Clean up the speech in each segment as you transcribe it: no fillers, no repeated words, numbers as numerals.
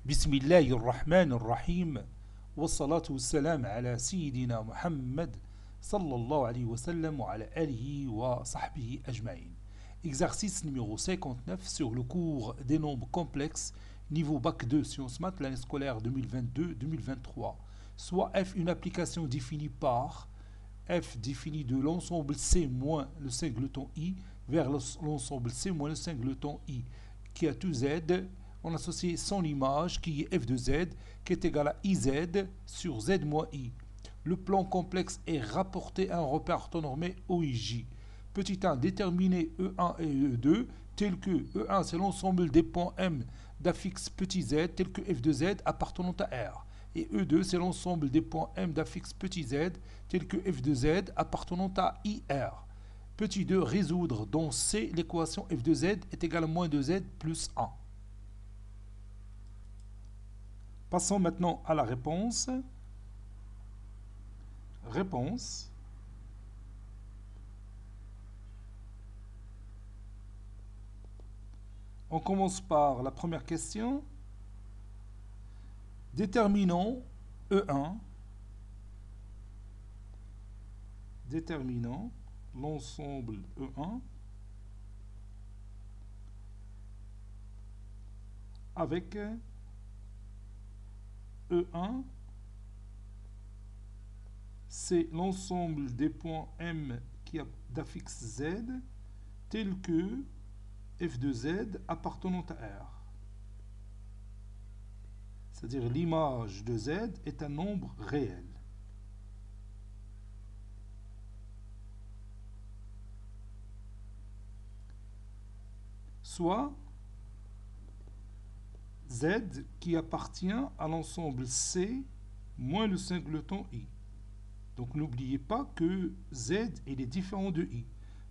بسم الله الرحمن الرحيم والصلاة والسلام على سيدنا محمد صلى الله عليه وسلم وعلى آله وصحبه أجمعين. Exercice numéro 59 sur le cours des nombres complexes niveau bac 2 sciences maths l'année scolaire 2022-2023. Soit f une application définie par f définie de l'ensemble C moins le singleton I vers l'ensemble C moins le singleton I qui a tout Z. On associe son image qui est f de z qui est égal à iz sur z moins i. Le plan complexe est rapporté à un repère orthonormé OIJ. Petit 1, déterminer E1 et E2 tel que E1 c'est l'ensemble des points M d'affixe petit z tel que f de z appartenant à R. Et E2 c'est l'ensemble des points M d'affixe petit z tel que f de z appartenant à IR. Petit 2, résoudre dans C l'équation f de z est égale à moins 2z plus 1. Passons maintenant à la réponse. Réponse. On commence par la première question. Déterminons E1. Déterminons l'ensemble E1 avec E1, c'est l'ensemble des points M qui a d'affixe Z tel que f de Z appartenant à R. C'est-à-dire l'image de Z est un nombre réel. Soit Z qui appartient à l'ensemble C moins le singleton I. Donc n'oubliez pas que Z il est différent de I.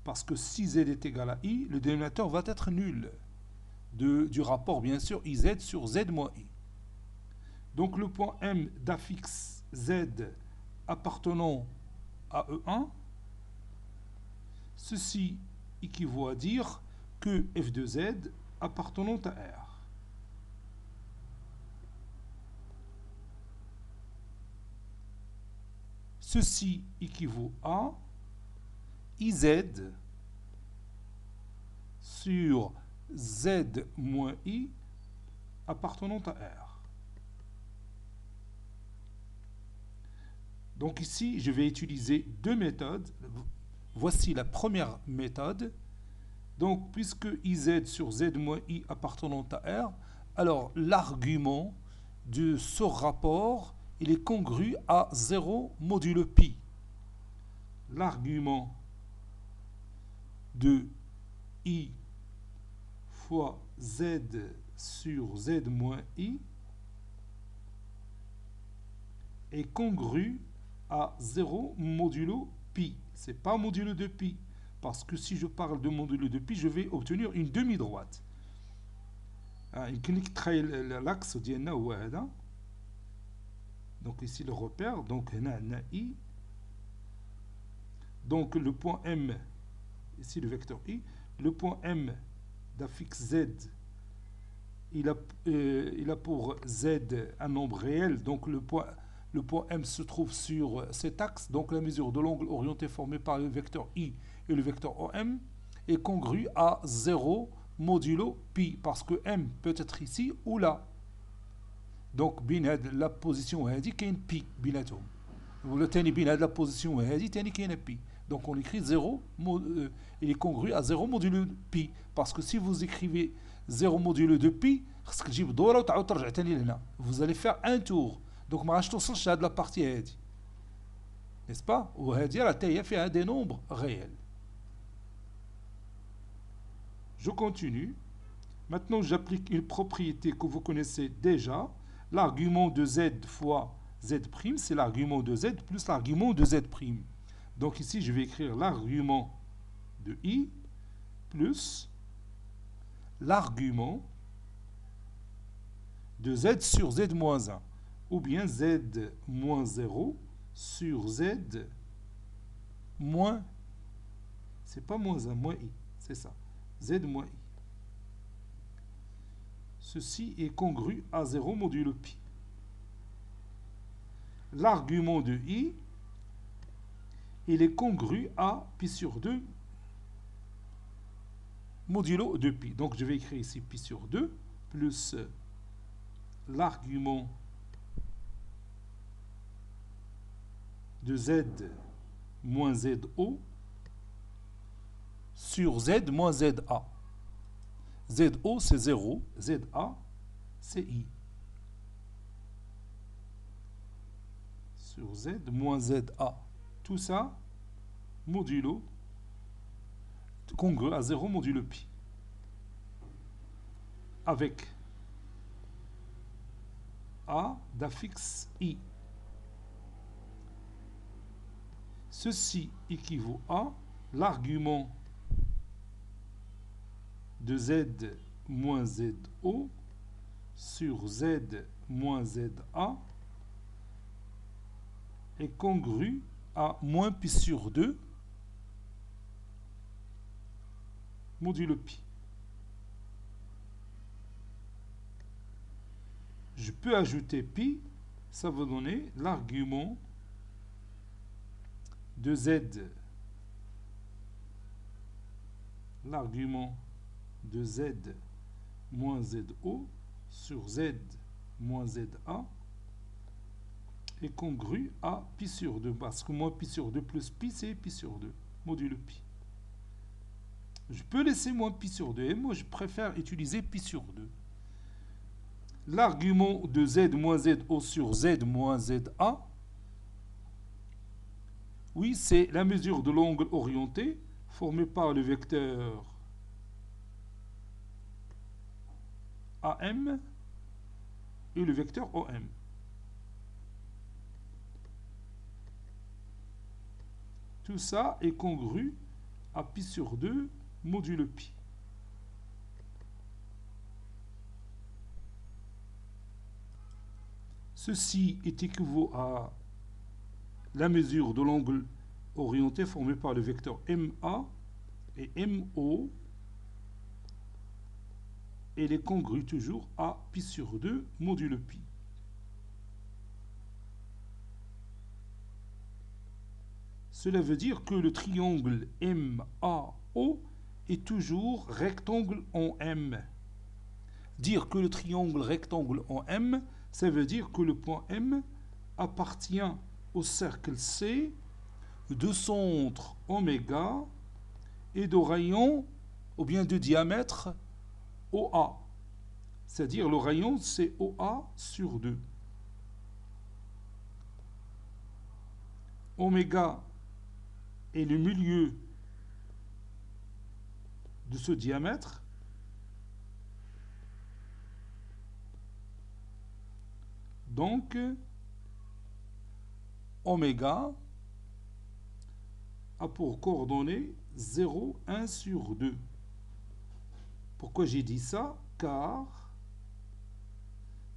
Parce que si Z est égal à I, le dénominateur va être nul. Du rapport bien sûr IZ sur Z moins I. Donc le point M d'affixe Z appartenant à E1, ceci équivaut à dire que f de Z appartenant à R. Ceci équivaut à IZ sur Z moins I appartenant à R. Donc ici, je vais utiliser deux méthodes. Voici la première méthode. Donc, puisque IZ sur Z moins I appartenant à R, alors l'argument de ce rapport il est congru à 0 modulo pi. L'argument de I fois Z sur Z moins I est congru à 0 modulo pi. Ce n'est pas modulo de pi. Parce que si je parle de modulo de pi, je vais obtenir une demi-droite. L'axe ديالنا هو هذا. Donc ici le repère, donc I. Donc le point M, ici le vecteur I, le point M d'affixe Z, il a pour Z un nombre réel, donc le point M se trouve sur cet axe, donc la mesure de l'angle orienté formé par le vecteur I et le vecteur OM est congrue à 0 modulo pi, parce que M peut être ici ou là. Donc بين هاد لا بوزيسيون هادي كاين بي بيناتهم ولا تاني بين هاد لا بوزيسيون هادي تاني كاينه بي. Donc on écrit 0 il est congru à 0 modulo pi parce que si vous écrivez 0 modulo de pi خصك تجيب دوره وتعاود ترجع تاني لهنا. Vous allez faire un tour. Donc ما غاش توصلش لهاد لا بارتي هادي. N'est-ce pas? وهادي راه حتى هي فيها des nombres réels. Je continue. Maintenant j'applique une propriété que vous connaissez déjà. L'argument de Z fois Z', c'est l'argument de Z plus l'argument de Z'. Donc ici, je vais écrire l'argument de I plus l'argument de Z sur Z moins 1. Ou bien Z moins 0 sur Z moins... C'est pas moins 1, moins I. C'est ça. Z moins I. Ceci est congru à 0 modulo pi. L'argument de I, il est congru à pi sur 2 modulo de pi. Donc je vais écrire ici pi sur 2 plus l'argument de Z moins ZO sur Z moins ZA. ZO c'est 0, ZA c'est I. Sur Z moins ZA. Tout ça modulo congru à 0 modulo pi. Avec A d'affixe I. Ceci équivaut à l'argument de Z moins ZO sur Z moins ZA est congru à moins pi sur 2 modulo pi. Je peux ajouter pi, ça va donner l'argument de Z, l'argument de Z moins ZO sur Z moins ZA est congru à pi sur 2, parce que moins pi sur 2 plus pi, c'est pi sur 2, modulo pi. Je peux laisser moins pi sur 2, et moi je préfère utiliser pi sur 2. L'argument de Z moins ZO sur Z moins ZA, oui, c'est la mesure de l'angle orienté formé par le vecteur AM et le vecteur OM. Tout ça est congru à pi sur 2 modulo pi. Ceci est équivaut à la mesure de l'angle orienté formé par le vecteur MA et MO. Elle est congrue toujours à pi sur 2 modulo pi. Cela veut dire que le triangle MAO est toujours rectangle en M. Dire que le triangle rectangle en M, ça veut dire que le point M appartient au cercle C de centre oméga et de rayon ou bien de diamètre OA. C'est-à-dire le rayon c'est OA sur 2. Oméga est le milieu de ce diamètre. Donc, oméga a pour coordonnées 0, 1 sur 2. Pourquoi j'ai dit ça? Car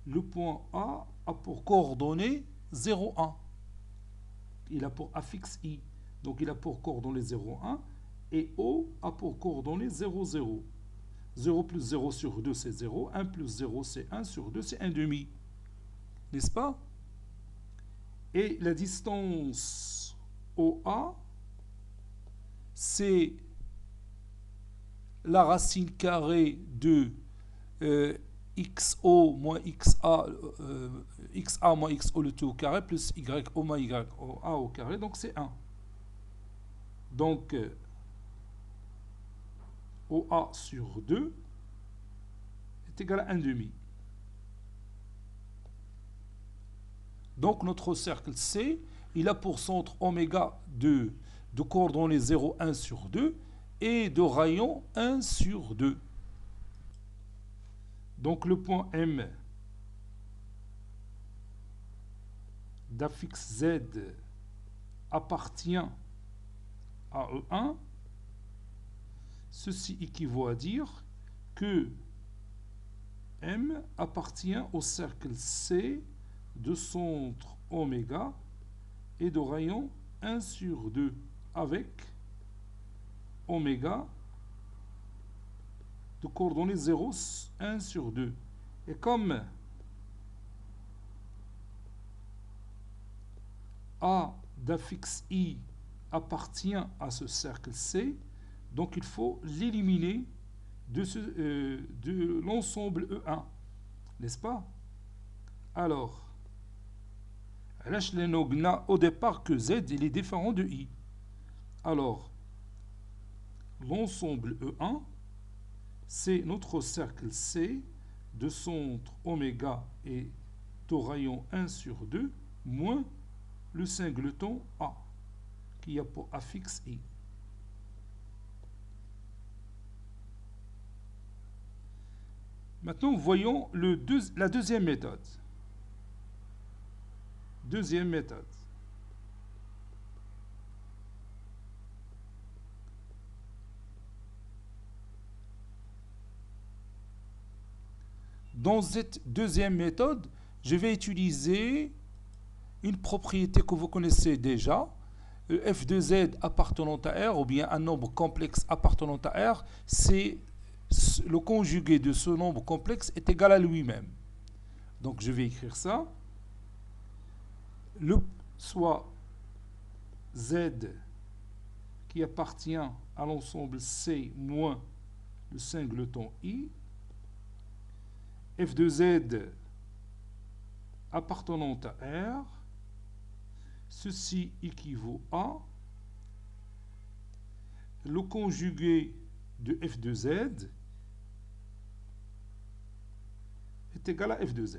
le point A a pour coordonnées 0, 1. Il a pour affixe I. Donc il a pour coordonnées 0, 1. Et O a pour coordonnées 0, 0. 0 plus 0 sur 2, c'est 0. 1 plus 0, c'est 1 sur 2, c'est 1 demi. N'est-ce pas? Et la distance OA, c'est la racine carrée de XO moins XA, XA moins XO le tout au carré, plus YO moins YA au carré, donc c'est 1. Donc, OA sur 2 est égal à 1 demi. Donc notre cercle C, il a pour centre oméga de coordonnées 0, 1 sur 2 et de rayon 1 sur 2. Donc le point M d'affixe Z appartient à E1. Ceci équivaut à dire que M appartient au cercle C de centre oméga et de rayon 1 sur 2 avec oméga de coordonnées 0, 1 sur 2. Et comme A d'affixe I appartient à ce cercle C, donc il faut l'éliminer de l'ensemble E1, n'est-ce pas? Alors, au départ que Z il est différent de I. Alors, l'ensemble E1, c'est notre cercle C de centre oméga et de rayon 1 sur 2 moins le singleton A qui a pour affixe I. Maintenant, voyons la deuxième méthode. Deuxième méthode. Dans cette deuxième méthode, je vais utiliser une propriété que vous connaissez déjà. F de Z appartenant à R, ou bien un nombre complexe appartenant à R, c'est le conjugué de ce nombre complexe est égal à lui-même. Donc je vais écrire ça. Soit Z qui appartient à l'ensemble C moins le singleton I, F de Z appartenant à R, ceci équivaut à le conjugué de F de Z est égal à F de Z.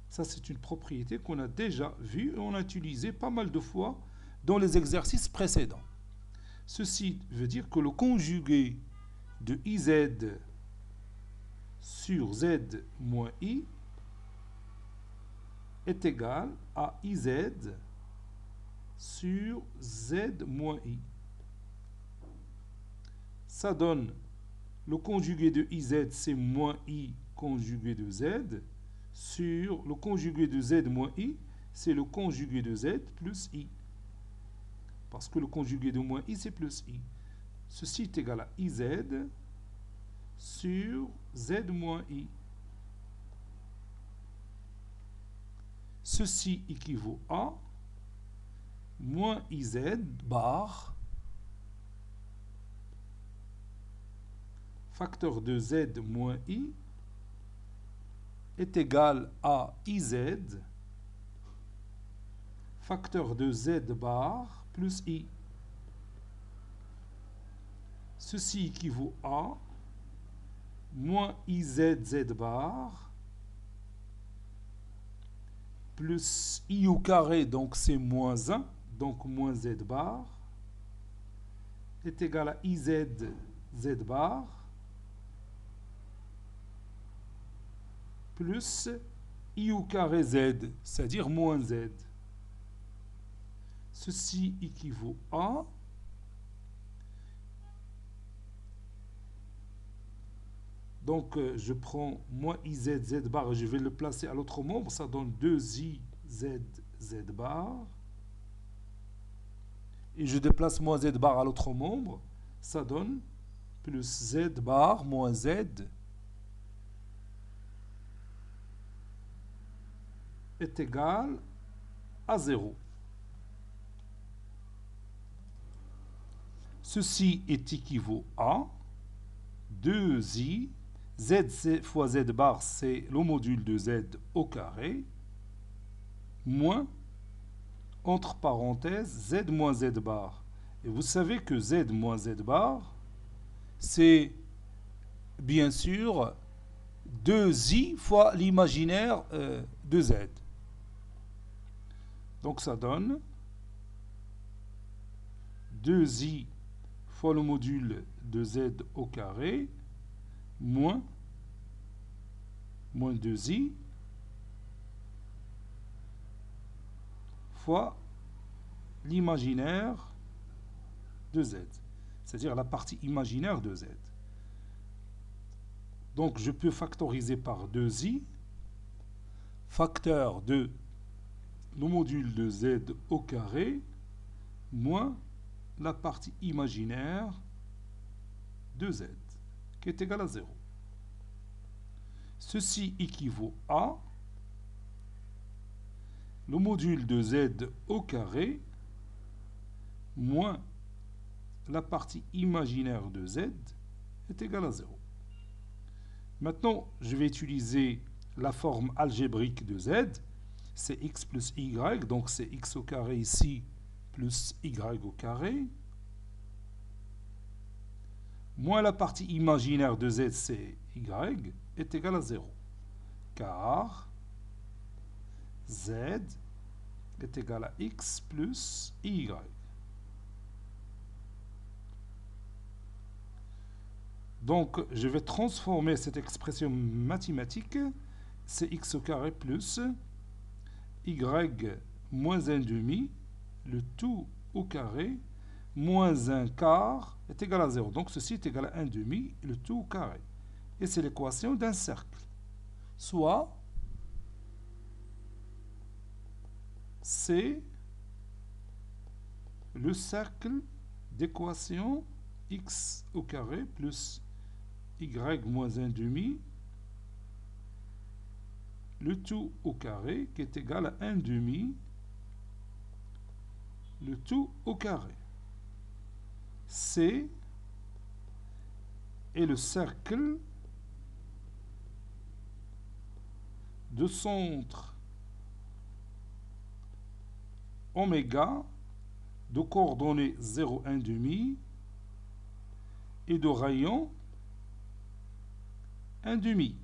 Ça, c'est une propriété qu'on a déjà vue et on a utilisée pas mal de fois dans les exercices précédents. Ceci veut dire que le conjugué de IZ sur Z moins I est égal à IZ sur Z moins I. Ça donne le conjugué de IZ, c'est moins I conjugué de Z, sur le conjugué de Z moins I, c'est le conjugué de Z plus I. Parce que le conjugué de moins I, c'est plus I. Ceci est égal à IZ sur Z moins I. Ceci équivaut à moins IZ bar facteur de Z moins I est égal à IZ facteur de Z bar plus I. Ceci équivaut à moins IZ Z bar plus I au carré, donc c'est moins 1, donc moins Z bar, est égal à IZ Z bar plus I au carré Z, c'est-à-dire moins Z. Ceci équivaut à donc je prends moins IZ Z bar et je vais le placer à l'autre membre, ça donne 2IZ Z bar. Et je déplace moins Z bar à l'autre membre, ça donne plus Z bar moins Z est égal à 0. Ceci est équivaut à 2i, Z fois Z bar, c'est le module de Z au carré, moins, entre parenthèses, Z moins Z bar. Et vous savez que Z moins Z bar, c'est bien sûr 2i fois l'imaginaire de Z. Donc ça donne 2i fois le module de Z au carré, moins 2i fois l'imaginaire de Z, c'est-à-dire la partie imaginaire de Z. Donc je peux factoriser par 2i, facteur de le module de Z au carré, moins la partie imaginaire de Z, qui est égale à 0. Ceci équivaut à le module de z au carré moins la partie imaginaire de z est égal à 0. Maintenant, je vais utiliser la forme algébrique de z. C'est x plus y, donc c'est x au carré ici plus y au carré. Moins la partie imaginaire de z, c'est y, est égal à 0. Car z est égal à x plus y. Donc, je vais transformer cette expression mathématique. C'est x au carré plus y moins 1 demi, le tout au carré, moins 1 quart est égal à 0. Donc, ceci est égal à 1 demi, le tout au carré. Et c'est l'équation d'un cercle. Soit c'est le cercle d'équation x au carré plus y moins 1 demi, le tout au carré qui est égal à 1 demi, le tout au carré. C est le cercle de centre oméga de coordonnées 0, 1 demi et de rayon 1 demi.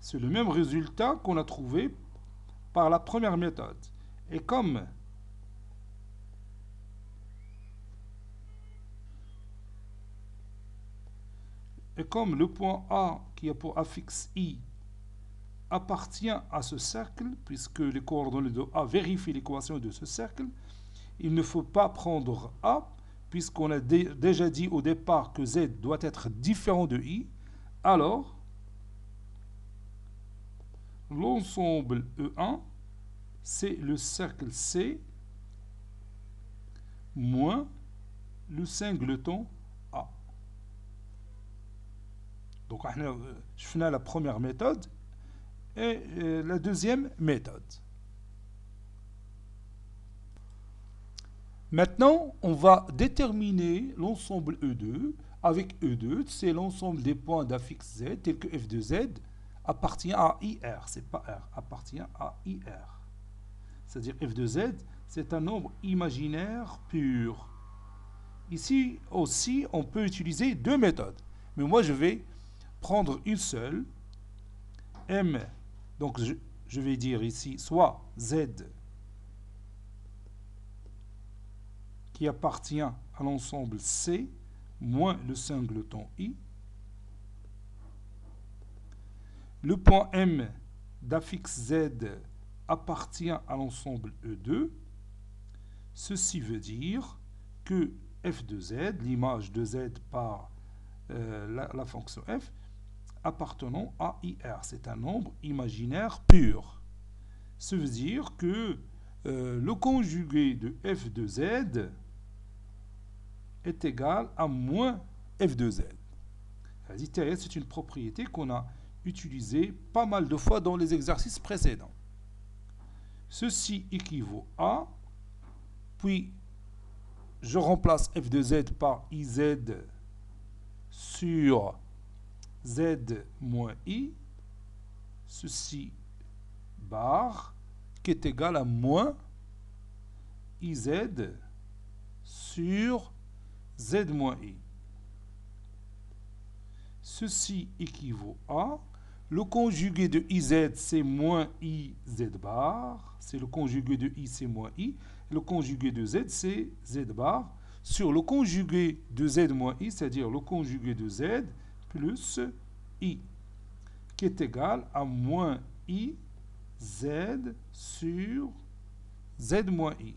C'est le même résultat qu'on a trouvé par la première méthode. Et comme le point A qui a pour affixe I appartient à ce cercle, puisque les coordonnées de A vérifient l'équation de ce cercle, il ne faut pas prendre A, puisqu'on a déjà dit au départ que Z doit être différent de I. Alors, l'ensemble E1, c'est le cercle C moins le singleton A. Donc, je finis la première méthode et la deuxième méthode. Maintenant, on va déterminer l'ensemble E2. Avec E2, c'est l'ensemble des points d'affixe Z, tels que f de Z appartient à IR. C'est pas R, appartient à IR. C'est-à-dire f de Z, c'est un nombre imaginaire pur. Ici aussi, on peut utiliser deux méthodes. Mais moi, je vais prendre une seule. M, donc je vais dire ici soit Z qui appartient à l'ensemble C moins le singleton I. Le point M d'affixe Z appartient à l'ensemble E2. Ceci veut dire que f de Z, l'image de Z par la fonction f, appartenant à IR. C'est un nombre imaginaire pur. Ça veut dire que le conjugué de f de Z est égal à moins f de Z. C'est une propriété qu'on a utilisée pas mal de fois dans les exercices précédents. Ceci équivaut à, puis je remplace f de Z par IZ sur Z moins I, ceci bar, qui est égal à moins IZ sur Z moins I. Ceci équivaut à, le conjugué de IZ, c'est moins IZ bar, c'est le conjugué de I, c'est moins I, le conjugué de Z, c'est Z bar, sur le conjugué de Z moins I, c'est-à-dire le conjugué de Z plus I, qui est égal à moins I Z sur Z moins I.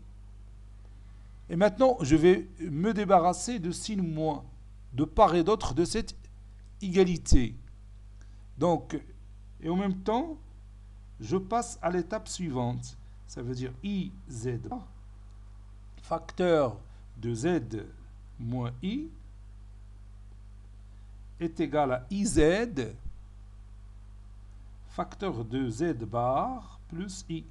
Et maintenant, je vais me débarrasser de signe moins, de part et d'autre de cette égalité. Donc, et en même temps, je passe à l'étape suivante. Ça veut dire IZ, facteur de Z moins I, est égal à IZ facteur de Z bar plus I.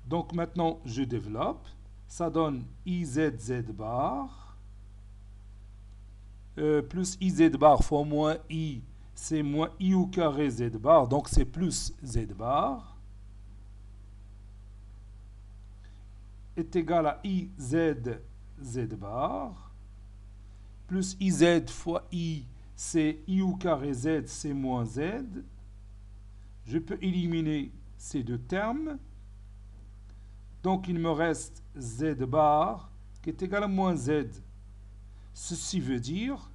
Donc maintenant, je développe. Ça donne IZZ bar plus IZ bar fois moins I. C'est moins I au carré Z bar. Donc c'est plus Z bar. Est égal à IZ Z bar. Plus IZ fois I. C'est I au carré Z. C'est moins Z. Je peux éliminer ces deux termes. Donc, il me reste Z bar qui est égal à moins Z. Ceci veut dire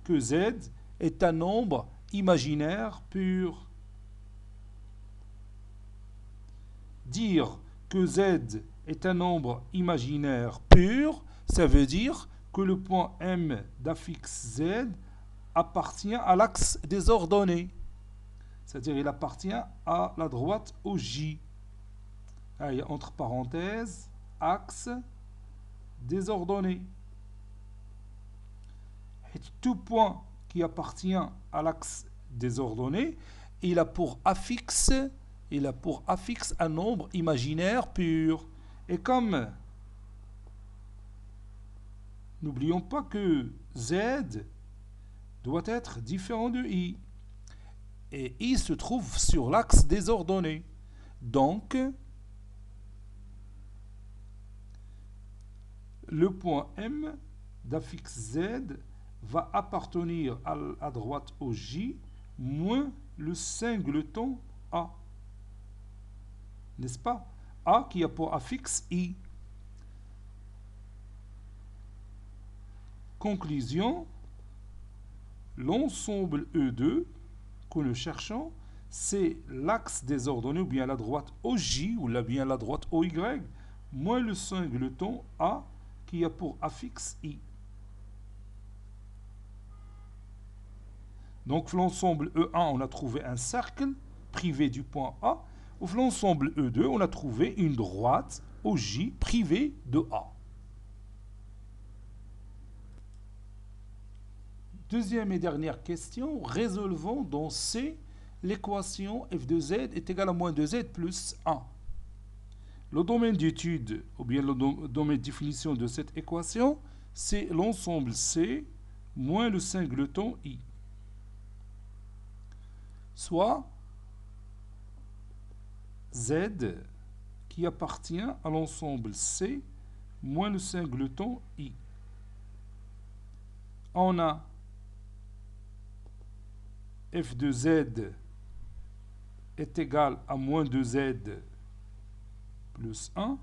que Z est un nombre imaginaire pur. Dire que Z est un nombre imaginaire pur, ça veut dire que le point M d'affixe Z appartient à l'axe des ordonnées. C'est-à-dire qu'il appartient à la droite au J. Allez, entre parenthèses, axe désordonné. Et tout point qui appartient à l'axe désordonné, il a pour affixe un nombre imaginaire pur. Et comme n'oublions pas que Z doit être différent de I. Et I se trouve sur l'axe désordonné. Donc, le point M d'affixe Z va appartenir à droite au J moins le singleton A. N'est-ce pas? A qui a pour affixe I. Conclusion, l'ensemble E2 que nous cherchons, c'est l'axe des ordonnées ou bien la droite OJ ou bien la droite OY moins le singleton A qui a pour affixe I. Donc, l'ensemble E1, on a trouvé un cercle privé du point A. Ou l'ensemble E2, on a trouvé une droite OJ privée de A. Deuxième et dernière question. Résolvons dans C l'équation f de z est égal à moins 2z plus 1. Le domaine d'étude, ou bien le domaine de définition de cette équation, c'est l'ensemble C moins le singleton I. Soit Z qui appartient à l'ensemble C moins le singleton I. On a f de z est égal à moins 2z plus 1.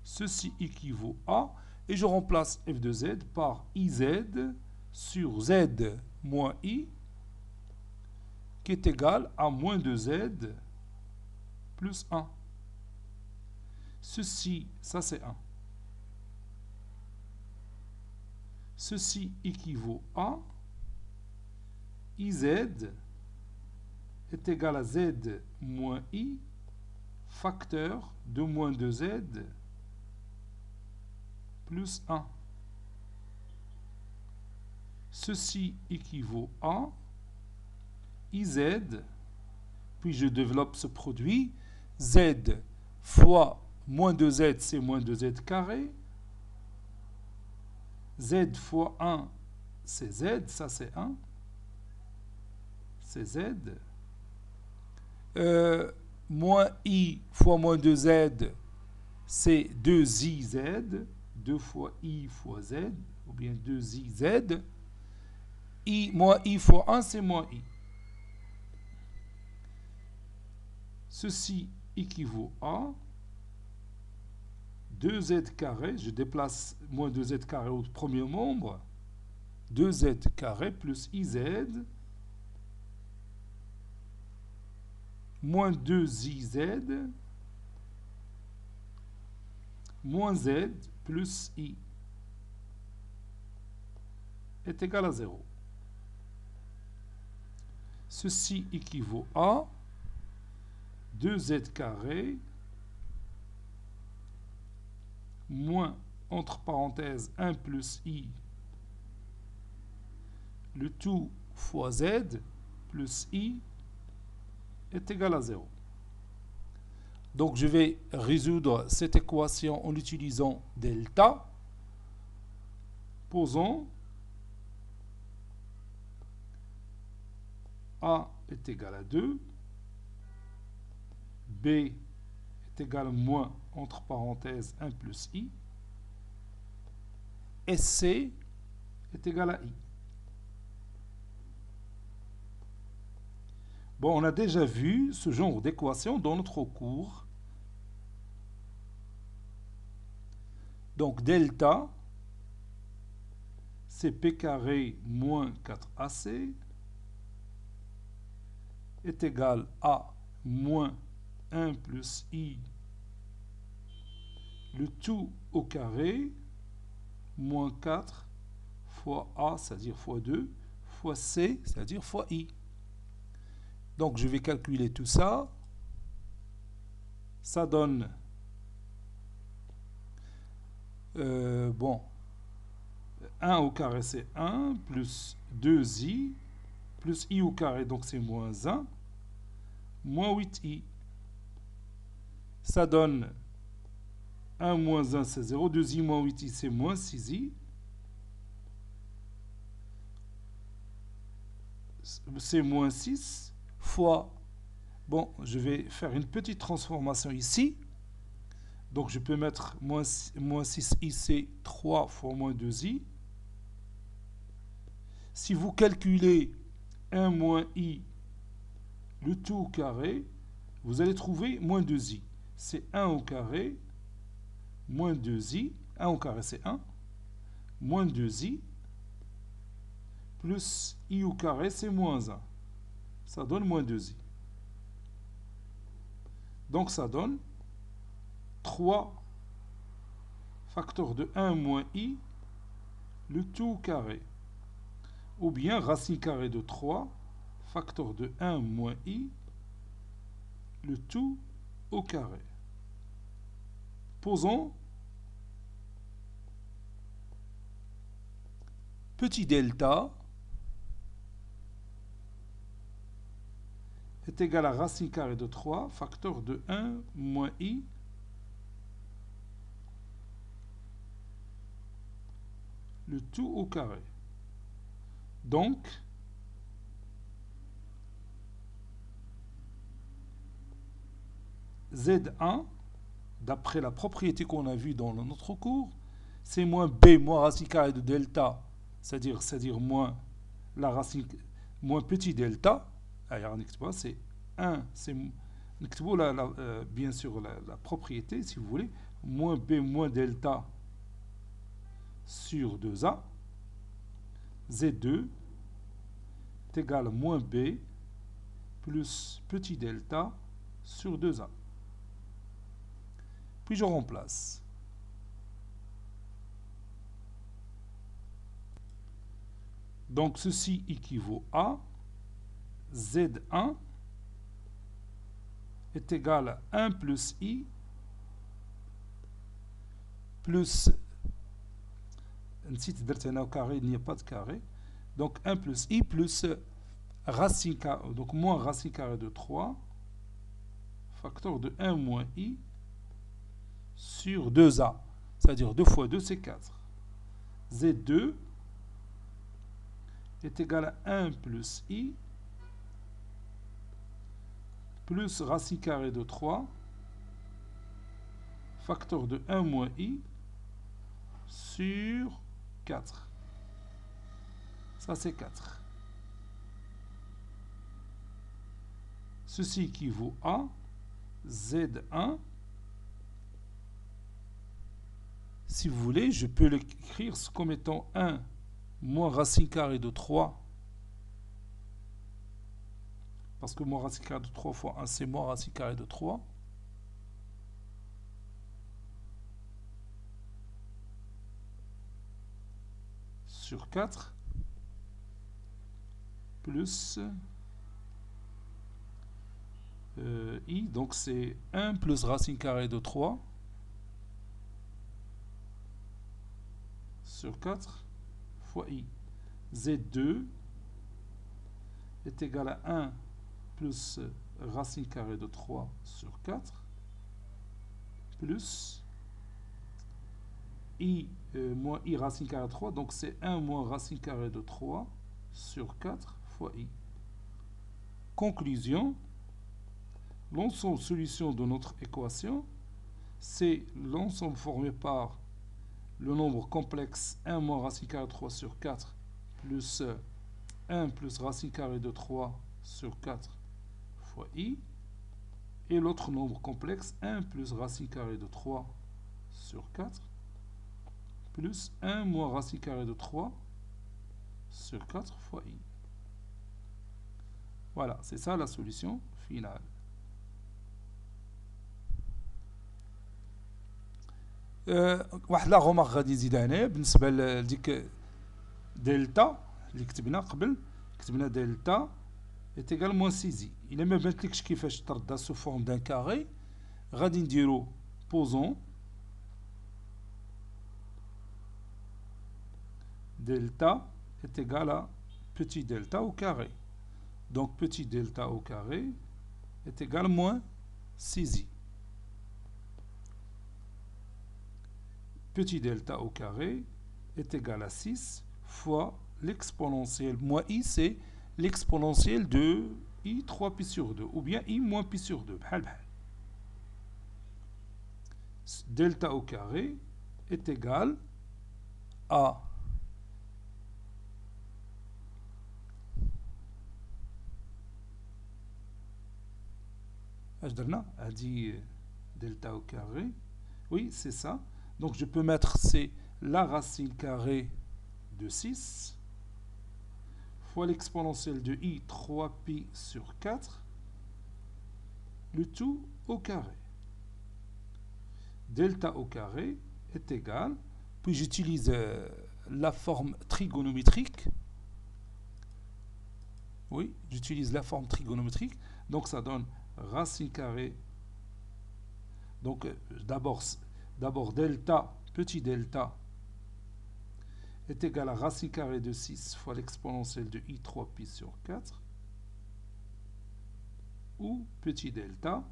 Ceci équivaut à, et je remplace f de z par iz sur z moins i, qui est égal à moins 2z plus 1. Ceci, ça c'est 1. Ceci équivaut à iz est égal à z moins i facteur de moins 2z plus 1. Ceci équivaut à iz, puis je développe ce produit, z fois moins 2z, c'est moins 2z carré, z fois 1, c'est z, ça c'est 1, c'est z, moins i fois moins 2z, c'est 2iz, 2 fois i fois z, ou bien 2iz, i moins i fois 1, c'est moins i. Ceci équivaut à 2z carré, je déplace moins 2z carré au premier membre, 2z carré plus iz, moins 2iz, moins z plus i est égal à 0. Ceci équivaut à 2z carré moins, entre parenthèses, 1 plus i le tout fois z plus i est égal à 0. Donc je vais résoudre cette équation en utilisant delta. Posons A est égal à 2, B est égal à moins, entre parenthèses, 1 plus I, et C est égal à I. Bon, on a déjà vu ce genre d'équation dans notre cours. Donc, delta, c'est P carré moins 4AC est égal à moins 1 plus I, le tout au carré, moins 4 fois A, c'est-à-dire fois 2, fois C, c'est-à-dire fois I. Donc, je vais calculer tout ça. Ça donne, bon, 1 au carré, c'est 1, plus 2i, plus i au carré, donc c'est moins 1, moins 8i. Ça donne 1 moins 1, c'est 0, 2i moins 8i, c'est moins 6i. C'est moins 6 fois, bon, je vais faire une petite transformation ici. Donc je peux mettre moins 6i, c'est 3 fois moins 2i. Si vous calculez 1 moins i, le tout au carré, vous allez trouver moins 2i. C'est 1 au carré, moins 2i. 1 au carré, c'est 1. Moins 2i, plus i au carré, c'est moins 1. Ça donne moins 2i. Donc ça donne 3 facteurs de 1 moins i, le tout au carré. Ou bien racine carrée de 3, facteur de 1 moins i, le tout au carré. Posons petit delta est égal à racine carrée de 3, facteur de 1 moins i, le tout au carré. Donc, Z1, d'après la propriété qu'on a vue dans notre cours, c'est moins B, moins racine carrée de delta, c'est-à-dire moins la racine, moins petit delta. Alors, c'est 1, c'est bien sûr la propriété, si vous voulez, moins B moins delta sur 2A. Z2 est égal à moins B plus petit delta sur 2A. Puis je remplace. Donc ceci équivaut à Z1 est égal à 1 plus I plus, au carré, il n'y a pas de carré, donc 1 plus I plus racine carrée, donc moins racine carrée de 3, facteur de 1 moins I sur 2A, c'est-à-dire 2 fois 2 c'est 4. Z2 est égal à 1 plus I plus racine carrée de 3, facteur de 1 moins I sur 4. Ça c'est 4. Ceci équivaut à Z1. Si vous voulez, je peux l'écrire comme étant 1 moins racine carrée de 3. Parce que moins racine carrée de 3 fois 1, c'est moins racine carrée de 3. Sur 4. Plus I. Donc c'est 1 plus racine carrée de 3. Sur 4 fois I. Z2 est égal à 1 plus racine carrée de 3 sur 4 plus i moins i racine carrée de 3, donc c'est 1 moins racine carrée de 3 sur 4 fois i. Conclusion, l'ensemble solution de notre équation, c'est l'ensemble formé par le nombre complexe 1 moins racine carrée de 3 sur 4 plus 1 plus racine carrée de 3 sur 4 fois i, et l'autre nombre complexe 1 plus racine carrée de 3 sur 4 plus 1 moins racine carrée de 3 sur 4 fois i. Voilà, c'est ça la solution finale. واحد لا غومارك غادي نزيدها هنايا بالنسبه لديك دلتا اللي كتبنا قبل، كتبنا دلتا est égal moins 6i. إلا ما بانتلكش كيفاش تردها sous forme d'un carré، غادي نديرو posons delta est égal à petit delta au carré. Donc petit delta au carré est égal à moins 6i. Petit delta au carré est égal à 6 fois l'exponentielle. Moins i, c'est l'exponentielle de i 3pi sur 2, ou bien i moins pi sur 2. Delta au carré est égal à delta au carré. Oui, c'est ça. Donc je peux mettre, c'est la racine carrée de 6 fois l'exponentielle de i 3pi sur 4, le tout au carré. Delta au carré est égal, puis j'utilise la forme trigonométrique. Oui, j'utilise la forme trigonométrique. Donc ça donne racine carrée. Donc d'abord delta, petit delta, est égal à racine carrée de 6 fois l'exponentielle de i 3pi sur 4, ou petit delta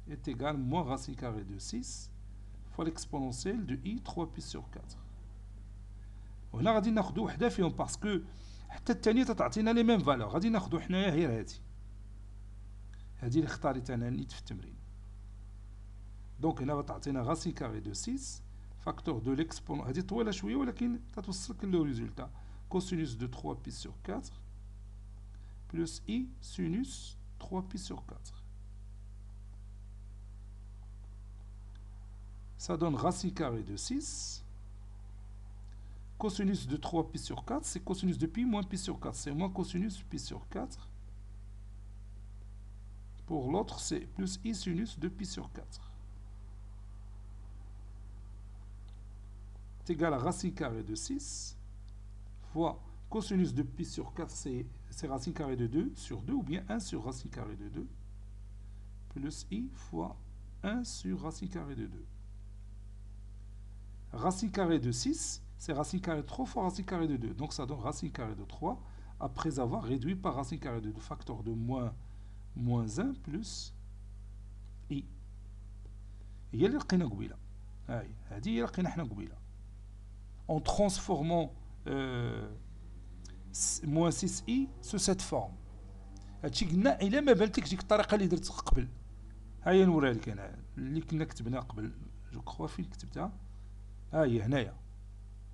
est égal à moins racine carrée de 6 fois l'exponentielle de i 3pi sur 4. وهنا غادي ناخذ وحده فيهم باسكو حتى الثانيه تعطينا لي ميم فالور، غادي ناخذ حنايا غير هذه اللي اختاريتها انا نيت في التمرين. دونك هنا تعطينا racine carrée de 6 facteur de l'exponent. هذه طويله شويه ولكن كتوصلك لو ريزولتا. cosinus de 3pi sur 4 plus i sinus 3pi sur 4. Ça donne racine carrée de 6. Cosinus de 3pi sur 4, c'est cosinus de pi moins pi sur 4. C'est moins cosinus pi sur 4. Pour l'autre, c'est plus i sinus de pi sur 4. C'est égal à racine carrée de 6 fois cosinus de pi sur 4, c'est racine carrée de 2 sur 2, ou bien 1 sur racine carrée de 2, plus i fois 1 sur racine carrée de 2. Racine carrée de 6, c'est racine carrée de 3 fois racine carrée de 2. Donc ça donne racine carrée de 3 après avoir réduit par racine carrée de 2, facteur de moins 1 plus i. هي اللي لقينا قبيله. هذه هي اللي لقينا حنا قبيله. En transformant moins 6i sous cette forme. هادشي قلنا الا ما بانتلكش ديك الطريقه اللي درت قبل. ها هي نوريها لك انا اللي كنا كتبناها قبل. جو كخوا فين كتبتها؟ ها هي هنايا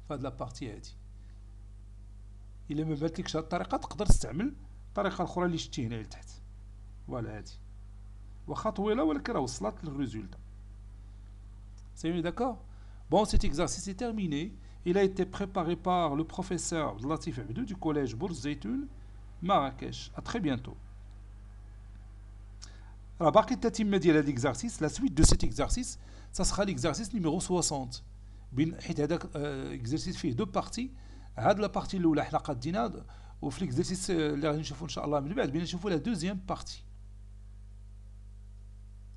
في هاد لابارتي هادي. الا ما بانتلكش هاد الطريقه تقدر تستعمل الطريقه الاخرى اللي شتي هنا لتحت. فوالا هادي. واخا طويله ولكن راه وصلت للريزولتا. C'est d'accord? Bon, cet exercice est terminé. Il a été préparé par le professeur Latif Abdou du collège Bourz Zaytoun, Marrakech. À très bientôt. Alors, باقي التتمة ديال هذا l'exercice, la suite de cet exercice, ça sera l'exercice numéro 60. حيت هذاك exercice فيه deux parties. هاد la partie الأولى حنا قادينها، وفي l'exercice اللي غادي نشوفو إن شاء الله من بعد بغينا نشوفو la deuxième partie.